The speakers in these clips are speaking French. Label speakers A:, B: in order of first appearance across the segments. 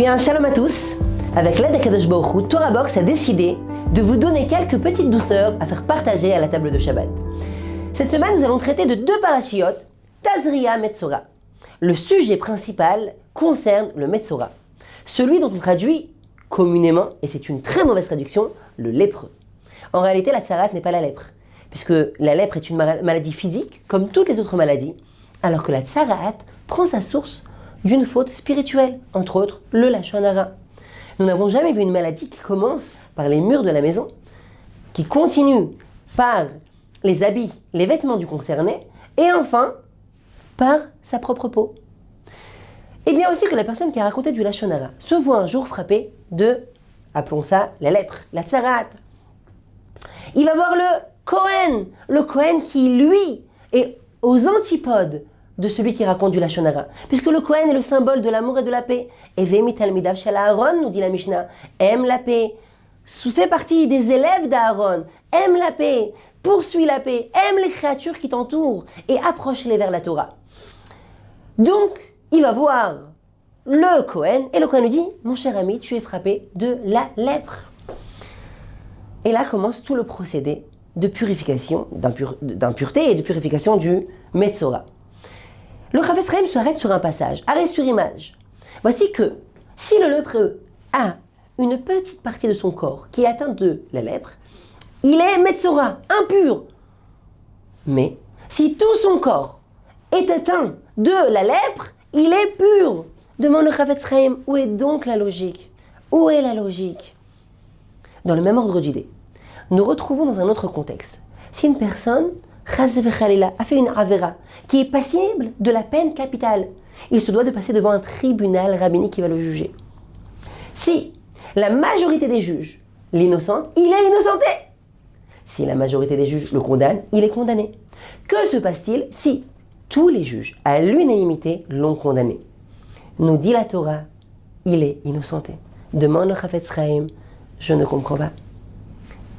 A: bien, shalom à tous. Avec l'aide d'Akadosh Baruch Hu, Torah Box a décidé de vous donner quelques petites douceurs à faire partager à la table de Shabbat. Cette semaine, nous allons traiter de deux parashiyot, Tazria Metzora. Le sujet principal concerne le Metzora, celui dont on traduit communément, et c'est une très mauvaise traduction, le lépreux. En réalité, la tsarat n'est pas la lèpre, puisque la lèpre est une maladie physique, comme toutes les autres maladies, alors que la tsarat prend sa source d'une faute spirituelle, entre autres le lachon hara. Nous n'avons jamais vu une maladie qui commence par les murs de la maison, qui continue par les habits, les vêtements du concerné, et enfin par sa propre peau. Et bien aussi que la personne qui a raconté du lachon hara se voit un jour frappée de, appelons ça la lèpre, la tsarat. Il va voir le Kohen qui lui est aux antipodes de celui qui raconte du lachon hara, puisque le Kohen est le symbole de l'amour et de la paix. Et Vemi Talmidav Shel Aaron, nous dit la Mishnah, aime la paix, fait partie des élèves d'Aaron, aime la paix, poursuit la paix, aime les créatures qui t'entourent et approche-les vers la Torah. Donc, il va voir le Kohen et le Kohen lui dit, mon cher ami, tu es frappé de la lèpre. Et là commence tout le procédé de purification, d'impureté et de purification du Metzora. Le Chafetz Chaim s'arrête sur un passage, arrêt sur image. Voici que si le lépreux a une petite partie de son corps qui est atteinte de la lèpre, il est Metzora, impur. Mais si tout son corps est atteint de la lèpre, il est pur. Demande le Chafetz Chaim, où est donc la logique? Où est la logique? Dans le même ordre d'idée, nous retrouvons dans un autre contexte. Si une personne a fait une avera qui est passible de la peine capitale, il se doit de passer devant un tribunal rabbinique qui va le juger. Si la majorité des juges l'innocente, il est innocenté. Si la majorité des juges le condamnent, il est condamné. Que se passe-t-il si tous les juges, à l'unanimité, l'ont condamné? Nous dit la Torah, il est innocenté. Demande le Chafetz Chaim, je ne comprends pas.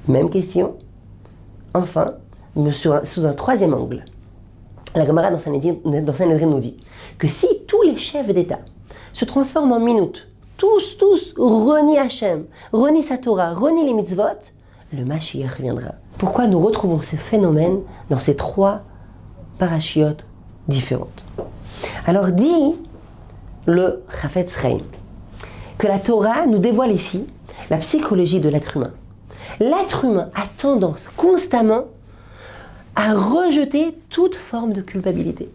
A: Même question. Enfin, sous un troisième angle, la Gemara dans Sanhedrin nous dit que si tous les chefs d'État se transforment en minutes, tous renient Hachem, renient sa Torah, renient les mitzvot, le Mashiach viendra. Pourquoi nous retrouvons ces phénomènes dans ces trois parashiotes différentes? Alors dit le Chafetz Chaim que la Torah nous dévoile ici la psychologie de l'être humain. L'être humain a tendance constamment à rejeter toute forme de culpabilité.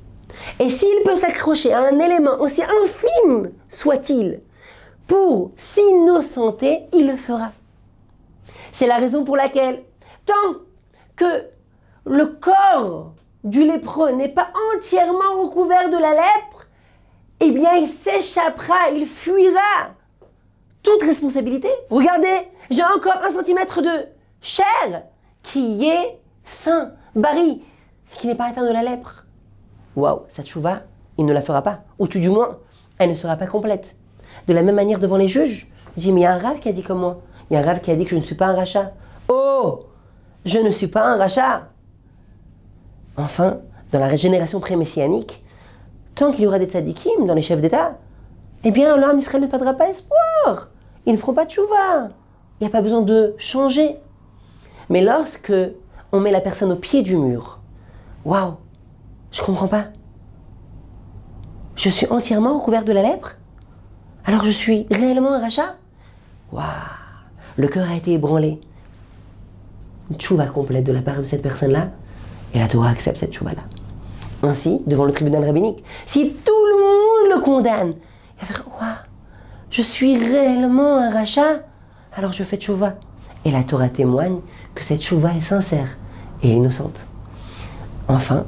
A: Et s'il peut s'accrocher à un élément aussi infime soit-il pour s'innocenter, il le fera. C'est la raison pour laquelle, tant que le corps du lépreux n'est pas entièrement recouvert de la lèpre, eh bien il s'échappera, il fuira toute responsabilité. Regardez, j'ai encore 1 centimètre de chair qui est sain, bari, qui n'est pas atteint de la lèpre. Waouh, sa tchouva, il ne la fera pas. Ou tout du moins, elle ne sera pas complète. De la même manière devant les juges, je dis, mais il y a un rave qui a dit comme moi. Il y a un rave qui a dit que je ne suis pas un rachat. Oh, je ne suis pas un rachat. Enfin, dans la génération pré-messianique, tant qu'il y aura des tzadikim dans les chefs d'État, eh bien, l'homme Israël ne perdra pas espoir. Ils ne feront pas de tchouva. Il n'y a pas besoin de changer. Mais lorsque on met la personne au pied du mur, waouh, je comprends pas. Je suis entièrement recouvert de la lèpre? Alors je suis réellement un rachat? Waouh, le cœur a été ébranlé. Une tchouva complète de la part de cette personne-là, et la Torah accepte cette tchouva-là. Ainsi, devant le tribunal rabbinique, si tout le monde le condamne, il va faire waouh, je suis réellement un rachat, alors je fais tchouva. Et la Torah témoigne que cette tchouva est sincère et innocente. Enfin,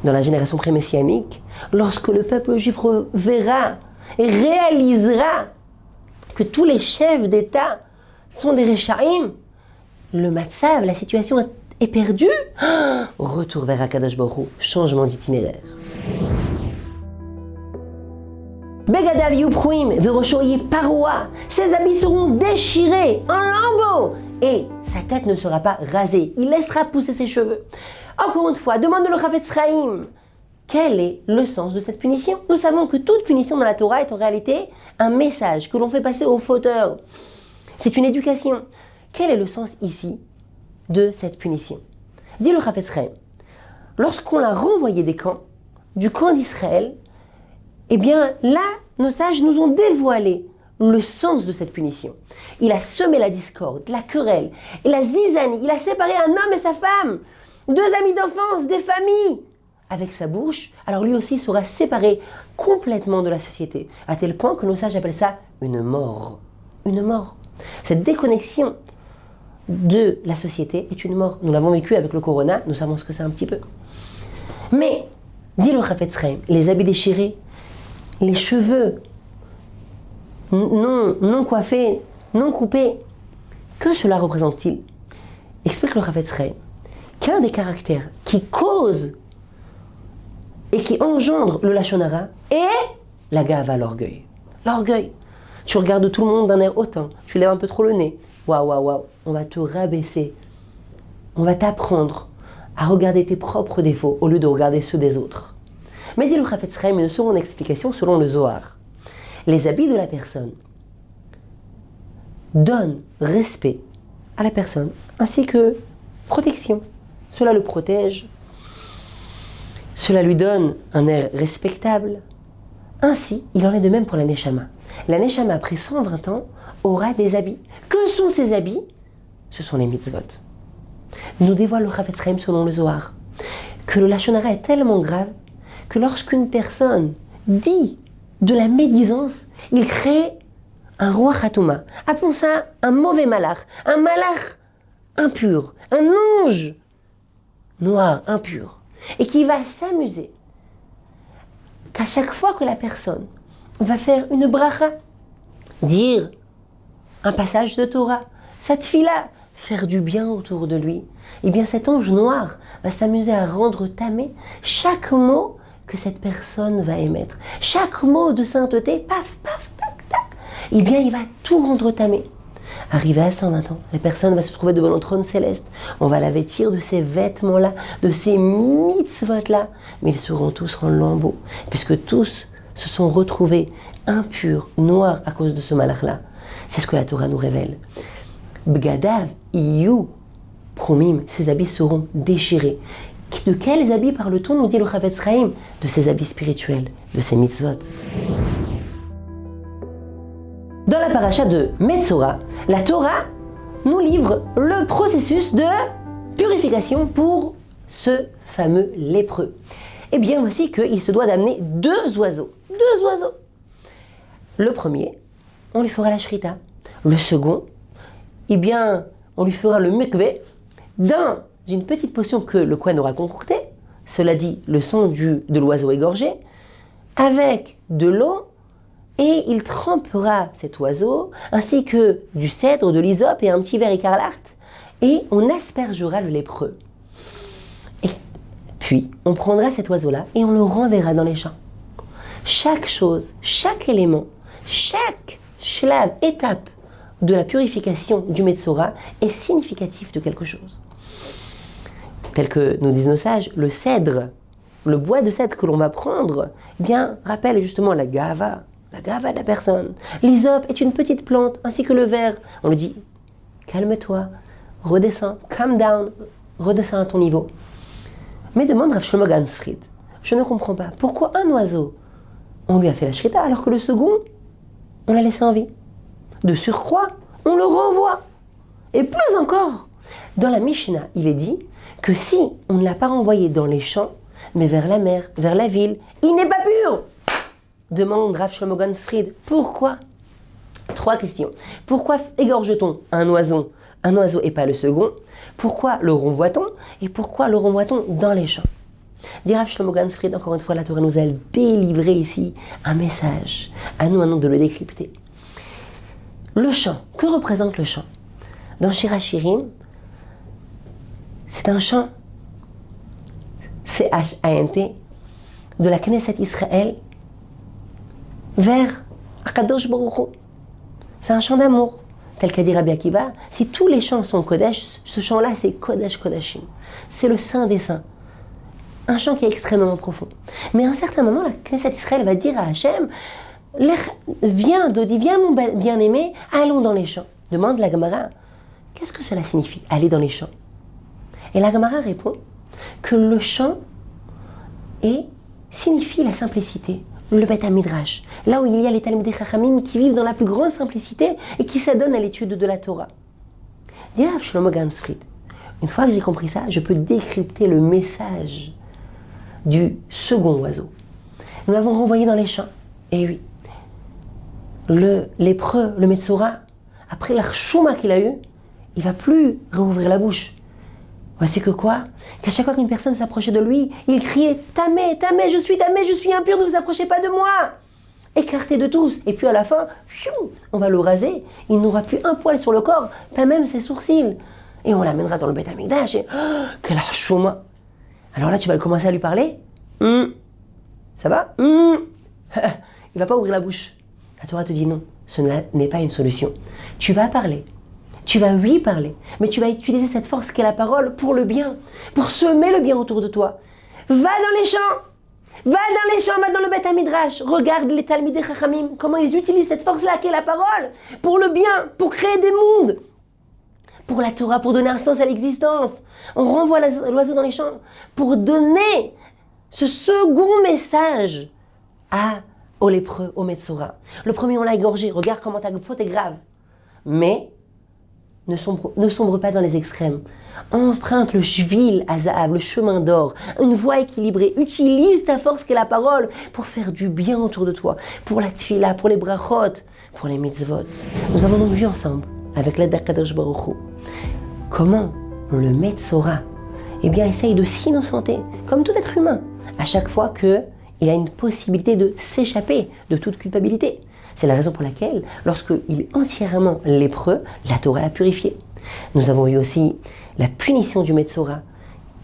A: dans la génération pré-messianique, lorsque le peuple juif verra et réalisera que tous les chefs d'État sont des Rechaim, le matzav, la situation est perdue. Retour vers Akadosh Baruch Hu, changement d'itinéraire. Begadav yupruim veroshoyi paroa, ses habits seront déchirés en lambeaux et sa tête ne sera pas rasée. Il laissera pousser ses cheveux. Encore une fois, demande le Chafetz Chaim. quel est le sens de cette punition? Nous savons que toute punition dans la Torah est en réalité un message que l'on fait passer au fauteur. C'est une éducation. Quel est le sens ici de cette punition? Dit le Chafetz Chaim, lorsqu'on l'a renvoyé des camps, du camp d'Israël, eh bien là, nos sages nous ont dévoilé le sens de cette punition. Il a semé la discorde, la querelle, et la zizanie. Il a séparé un homme et sa femme, deux amis d'enfance, des familles. Avec sa bouche, alors lui aussi sera séparé complètement de la société, à tel point que nos sages appellent ça une mort. Une mort. Cette déconnexion de la société est une mort. Nous l'avons vécu avec le corona, nous savons ce que c'est un petit peu. Mais, dit le Chafetz Chaim, les habits déchirés, les cheveux non coiffés, non coupés, que cela représente-t-il? Explique le Chafetz Chaim qu'un des caractères qui cause et qui engendre le lachon hara est la gava, l'orgueil. L'orgueil. Tu regardes tout le monde d'un air hautain, tu lèves un peu trop le nez. Waouh, waouh, waouh, on va te rabaisser. On va t'apprendre à regarder tes propres défauts au lieu de regarder ceux des autres. Mais dit le Chafetz Chaim une seconde explication selon le Zohar. Les habits de la personne donnent respect à la personne ainsi que protection. Cela le protège. Cela lui donne un air respectable. Ainsi, il en est de même pour la Neshama. La Neshama, après 120 ans, aura des habits. Que sont ces habits? Ce sont les mitzvot. Nous dévoile le Chafetz Chaim selon le Zohar que le lachon hara est tellement grave que lorsqu'une personne dit de la médisance, il crée un roi khatouma. Appelons ça un mauvais malach, un malach impur, un ange noir, impur, et qui va s'amuser qu'à chaque fois que la personne va faire une bracha, dire un passage de Torah, sa tfila, faire du bien autour de lui, eh bien cet ange noir va s'amuser à rendre tamé chaque mot que cette personne va émettre. Chaque mot de sainteté, paf, paf, tac, tac, eh bien il va tout rendre tamé. Arrivé à 120 ans, la personne va se trouver devant le trône céleste. On va la vêtir de ces vêtements-là, de ces mitzvot-là. Mais ils seront tous en lambeaux, puisque tous se sont retrouvés impurs, noirs à cause de ce malach-là. C'est ce que la Torah nous révèle. Bgadav, iyu, promim, ces habits seront déchirés. De quels habits parle-t-on, nous dit le Chafetz Chaim? De ces habits spirituels, de ces mitzvot. Dans la paracha de Metzora, la Torah nous livre le processus de purification pour ce fameux lépreux. Et bien aussi qu'il se doit d'amener deux oiseaux. Deux oiseaux. Le premier, on lui fera la shrita. Le second, eh bien, on lui fera le mikvé dans une petite potion que le Kohen aura concoctée, cela dit le sang de l'oiseau égorgé, avec de l'eau, et il trempera cet oiseau, ainsi que du cèdre, de l'hysope et un petit verre écarlate, et on aspergera le lépreux. Et puis, on prendra cet oiseau-là et on le renverra dans les champs. Chaque chose, chaque élément, chaque shlav, étape de la purification du Metzora est significatif de quelque chose. Tel que nous disent nos sages, le cèdre, le bois de cèdre que l'on va prendre, eh bien, rappelle justement la gava de la personne. L'hysope est une petite plante, ainsi que le verre. On le dit, calme-toi, redescends, calm down, redescends à ton niveau. Mais demande Rav Shlomo Gansfried, je ne comprends pas, pourquoi un oiseau, on lui a fait la shrita, alors que le second, on l'a laissé en vie? De surcroît, on le renvoie. Et plus encore, dans la Mishnah, il est dit que si on ne l'a pas renvoyé dans les champs, mais vers la mer, vers la ville, il n'est pas pur. Demande Rav Shlomo Gansfried, pourquoi? Trois questions. Pourquoi égorge-t-on un oiseau et pas le second? Pourquoi le renvoie-t-on? Et pourquoi le renvoie-t-on dans les champs? Dit Rav Shlomo Gansfried, encore une fois, la Torah nous a délivré ici un message. À nous maintenant de le décrypter. Le chant, que représente le chant? Dans Shir HaShirim, c'est un chant, C-H-A-N-T, de la Knesset Israël vers Akadosh Baruch Hu. C'est un chant d'amour, tel qu'a dit Rabbi Akiva. Si tous les chants sont Kodesh, ce chant-là c'est Kodesh Kodashim. C'est le Saint des Saints. un chant qui est extrêmement profond. Mais à un certain moment, la Knesset Israël va dire à Hachem, viens Dodi, viens mon bien-aimé, allons dans les champs. Demande la Gemara, qu'est-ce que cela signifie, aller dans les champs? Et la Gemara répond que le chant signifie la simplicité, le Beth Midrash, là où il y a les Talmidei Chachamim qui vivent dans la plus grande simplicité et qui s'adonnent à l'étude de la Torah. Dit Rav Shlomo Gansfried, une fois que j'ai compris ça, je peux décrypter le message du second oiseau. Nous l'avons renvoyé dans les champs. Et oui, le lépreux, le Metzora, après l'archouma qu'il a eu, il ne va plus rouvrir la bouche. Voici que quoi? Qu'à chaque fois qu'une personne s'approchait de lui, il criait « Tamé, Tamé, je suis impur, ne vous approchez pas de moi !» Écarté de tous. Et puis à la fin, on va le raser. Il n'aura plus un poil sur le corps, pas même ses sourcils. Et on l'amènera dans le Beth Amikdash et quel archouma! Alors là, tu vas commencer à lui parler. Ça va? Il va pas ouvrir la bouche. La Torah te dit non, ce n'est pas une solution. Tu vas parler. Tu vas lui parler, mais tu vas utiliser cette force qu'est la parole pour le bien, pour semer le bien autour de toi. Va dans les champs, va dans le Beth Midrash. Regarde les Talmidei Chachamim, comment ils utilisent cette force-là qu'est la parole pour le bien, pour créer des mondes, pour la Torah, pour donner un sens à l'existence. On renvoie l'oiseau dans les champs pour donner ce second message au lépreux, au Metzora. Le premier, on l'a égorgé. Regarde comment ta faute est grave. Mais ne sombre pas dans les extrêmes. Emprunte le shvil hazahav, le chemin d'or, une voie équilibrée. Utilise ta force qu'est la parole pour faire du bien autour de toi, pour la tfila, pour les brachot, pour les mitzvot. Nous avons donc vu ensemble, avec l'aide d'Akadosh Baruch Hu, comment le Metzora essaye de s'innocenter, comme tout être humain, à chaque fois qu'il a une possibilité de s'échapper de toute culpabilité. C'est la raison pour laquelle, lorsqu'il est entièrement lépreux, la Torah l'a purifié. Nous avons eu aussi la punition du Metzora.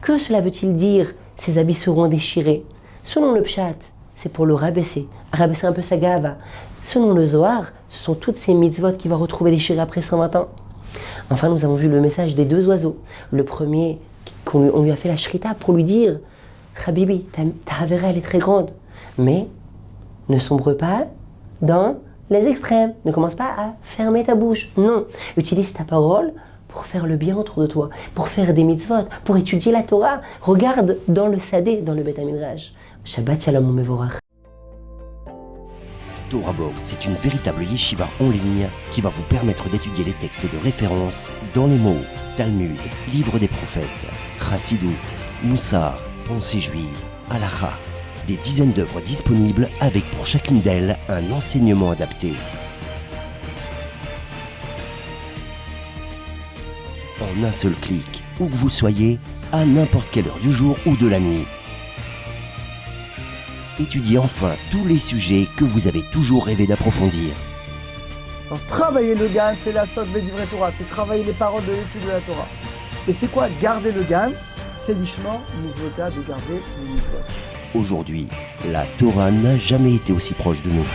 A: Que cela veut-il dire? Ses habits seront déchirés. Selon le Pshat, c'est pour le rabaisser un peu sa gava. Selon le Zohar, ce sont toutes ces mitzvot qu'il va retrouver déchirées après 120 ans. Enfin, nous avons vu le message des deux oiseaux. Le premier, on lui a fait la shrita pour lui dire « Habibi, ta avera, elle est très grande, mais ne sombre pas dans les extrêmes. Ne commence pas à fermer ta bouche. Non, utilise ta parole pour faire le bien autour de toi, pour faire des mitzvot, pour étudier la Torah. Regarde dans le Sadé, dans le Beth Midrash. Shabbat Shalom Mevorach.
B: Torah Box, c'est une véritable yeshiva en ligne qui va vous permettre d'étudier les textes de référence dans les mots Talmud, Livre des prophètes, Chassidut, Moussar, Pensée juive, Halakha. Des dizaines d'œuvres disponibles avec pour chacune d'elles un enseignement adapté. En un seul clic, où que vous soyez, à n'importe quelle heure du jour ou de la nuit. Étudiez enfin tous les sujets que vous avez toujours rêvé d'approfondir.
C: Alors, travailler le Gan, c'est la sauce des livrets Torah, c'est travailler les paroles de l'étude de la Torah. Et c'est quoi garder le Gan? C'est l'ishma, mitzvota, de garder le mitzvot.
B: Aujourd'hui, la Torah n'a jamais été aussi proche de nous.